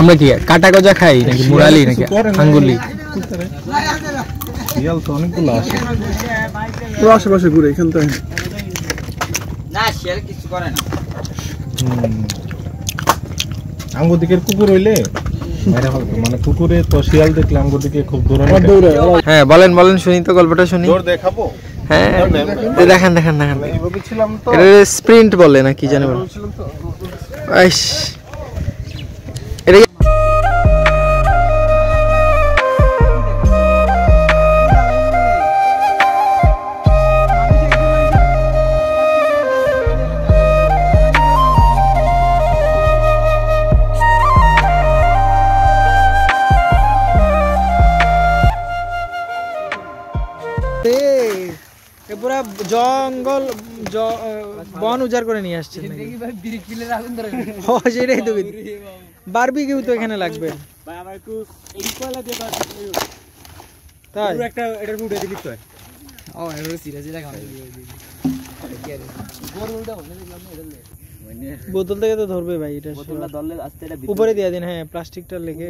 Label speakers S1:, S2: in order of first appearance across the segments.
S1: আমরা কি কাটা গজা খাই নাকি মুরালি নাকি আঙ্গুলি?
S2: শিয়াল তো অনেকগুলো আসে,
S3: তো আশেপাশে ঘুরে এখান থেকে
S4: না, শিয়াল কিছু করে না।
S2: আঙ্গুর দিকের কুকুর হইলে মানে কুকুরে তো শিয়াল দেখলে আঙ্গুর দিকে খুব দৌড়ানো।
S1: হ্যাঁ বলেন বলেন, শুনি তো গল্পটা শুনি।
S2: দৌড় দেখাবো?
S1: হ্যাঁ দেখান দেখান দেখান।
S2: এইভাবে ছিলাম তো,
S1: এটা স্প্রিন্ট বলে না কি জানি বলে। আইস এটা পুরা জঙ্গল বন উজাড় করে নিয়ে আসছে। সেটাই তো বারবিকিউ তো এখানে লাগবে। বোতল থেকে তো ধরবে ভাই, এটা উপরে দিয়ে দিন। হ্যাঁ প্লাস্টিকটা লেগে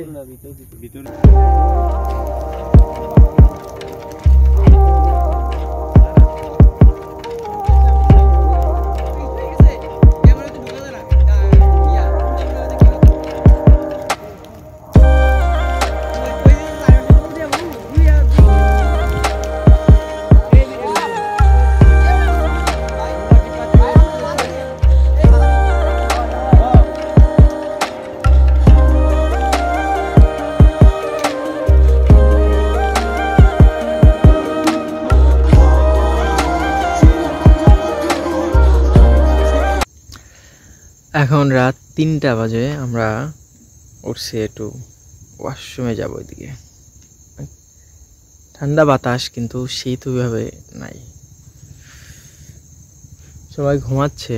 S1: এখন রাত 3টা বাজে। আমরা উঠছি একটু ওয়াশরুমে যাবো। ওইদিকে ঠান্ডা বাতাস, কিন্তু শীত ওইভাবে নাই। সবাই ঘুমাচ্ছে।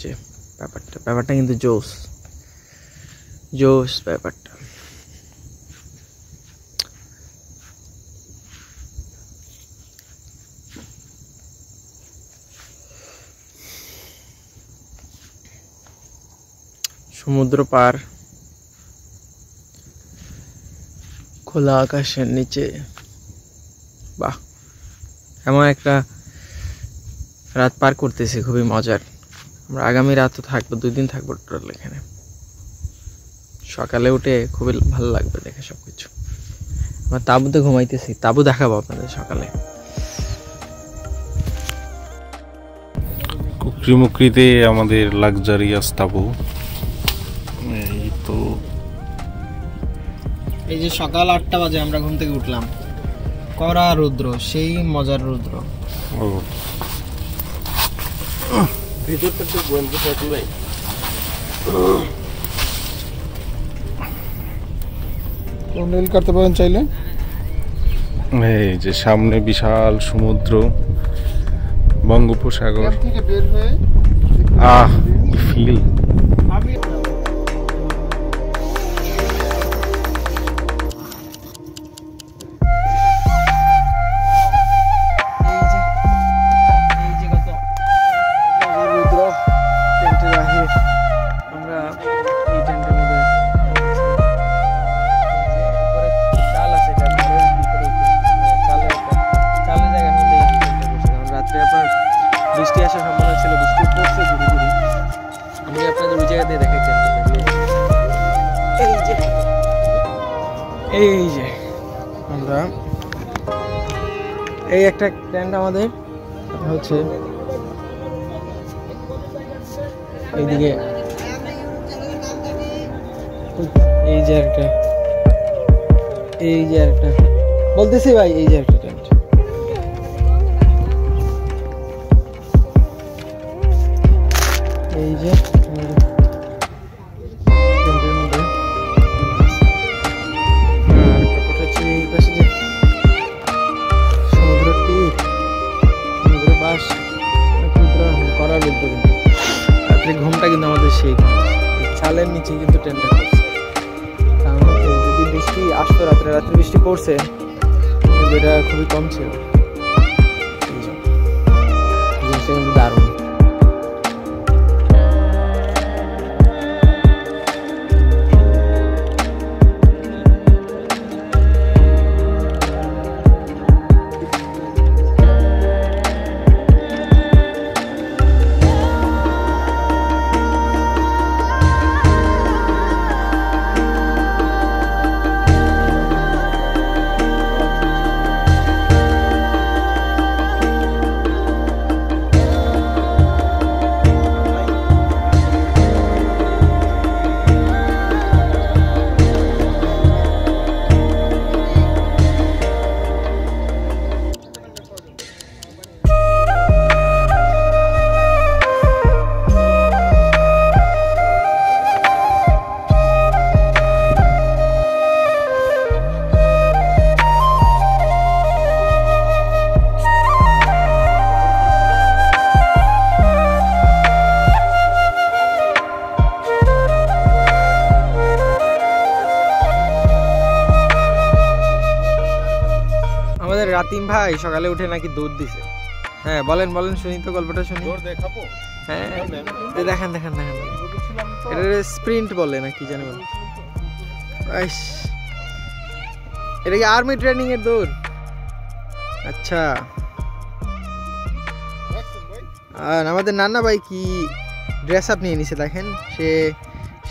S1: যে ব্যাপারটা কিন্তু জোস জোস ব্যাপারটা। সমুদ্র পার, খোলা আকাশের নিচে, বাহ এমন একটা রাত পার করতেছি, খুবই মজার। আমরা আগামী রাতও থাকবো, 2 দিন থাকবো টোটাল এখানে। সকালে উঠে খুবই ভালো লাগবে দেখে সবকিছু। আমরা তাঁবুতে ঘুমাইতেছি, তাঁবু দেখাবো আপনাদের সকালে।
S2: কুকরিমুকরিতে আমাদের লাক্সারিয়াস তাবু। এই তো
S1: এই যে সকাল 8টা বাজে আমরা ঘুম থেকে উঠলাম, কড়া রৌদ্র, সেই মজার রৌদ্র।
S2: ও
S3: ভিতরটা তো বন্ধ থাকলে নীল কাটতে পারেন চাইলে।
S2: এই যে সামনে বিশাল সমুদ্র, বঙ্গোপসাগর।
S3: থেকে বের হয়ে
S2: আহ ফিল।
S1: বৃষ্টি আসার সম্ভাবনা ছিল, বৃষ্টি পড়ছে ধীরে ধীরে। আমি আপনাদের ওই জায়গা দিয়ে দেখাচ্ছি। এই যে আমরা এই একটা টেন্ট আমাদের হচ্ছে এইদিকে, এই যে একটা বলতেছি ভাই, এই যে একটা টেন্ট। এই যে টেন্টের মধ্যে এই পাশে যে সমুদ্রের তীর, সমুদ্রের পাশ, করার বলতে রাত্রে ঘুমটা কিন্তু আমাদের সেই চালের নিচে কিন্তু টেন্টটা করছে। কারণ যদি বৃষ্টি আসতো রাত্রে বৃষ্টি পড়ছে, কিন্তু এটা খুবই কম ছিল। জিনিসটা কিন্তু দারুণ। হাতিম ভাই সকালে উঠে নাকি দুধ দিছে। হ্যাঁ বলেন বলেন, শুনি তো গল্পটা শুনি।
S2: দৌড় দেখাবো।
S1: হ্যাঁ দেখান দেখান দেখান। এটা স্প্রিন্ট বলে না কি জানি বলে। আইস, এটা কি আর্মি ট্রেনিং এর দৌড়? আচ্ছা। আর আমাদের নান্না ভাই কি ড্রেস আপ নিয়ে নিছে দেখেন।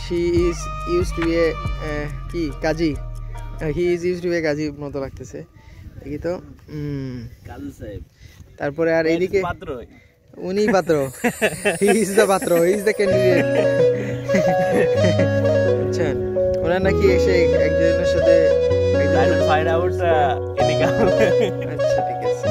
S1: She is used to be a কি কাজী, he is used to be a কাজী মতো লাগতেছে দেখি তো।
S4: কাজী সাহেব।
S1: তারপরে আর এইদিকে উনি পাত্র, হি ইজ দ্য পাত্র, হি ইজ দ্য ক্যান্ডিডেট। আচ্ছা, ওনার নাকি এসে একজনের সাথে
S4: ফাইন্ড আউট ইনিকাম।
S1: আচ্ছা ঠিক আছে।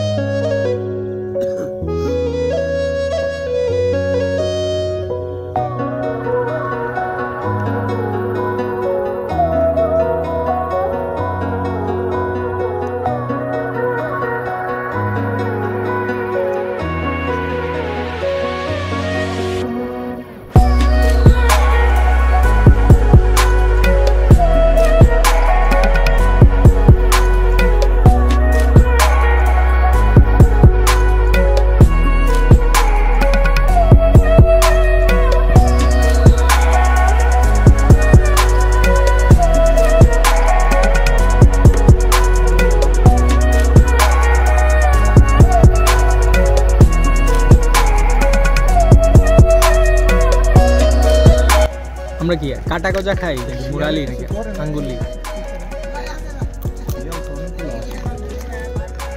S1: আমরা কি কাটা গজা খাই নাকি মুরালি নাকি আঙ্গুলি?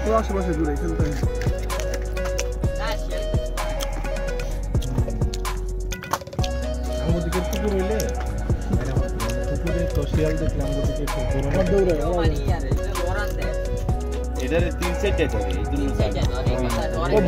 S3: তো আশেপাশে ঘুরে এখানটায়
S2: আমগো দিকের কুকুর হইলে কুকুরে তো শিয়াল দেখলে আমগো দিকে
S3: দৌড়ে
S4: এটারে 3 সেট ধরে, এই 3 সেট ধরে।
S3: ও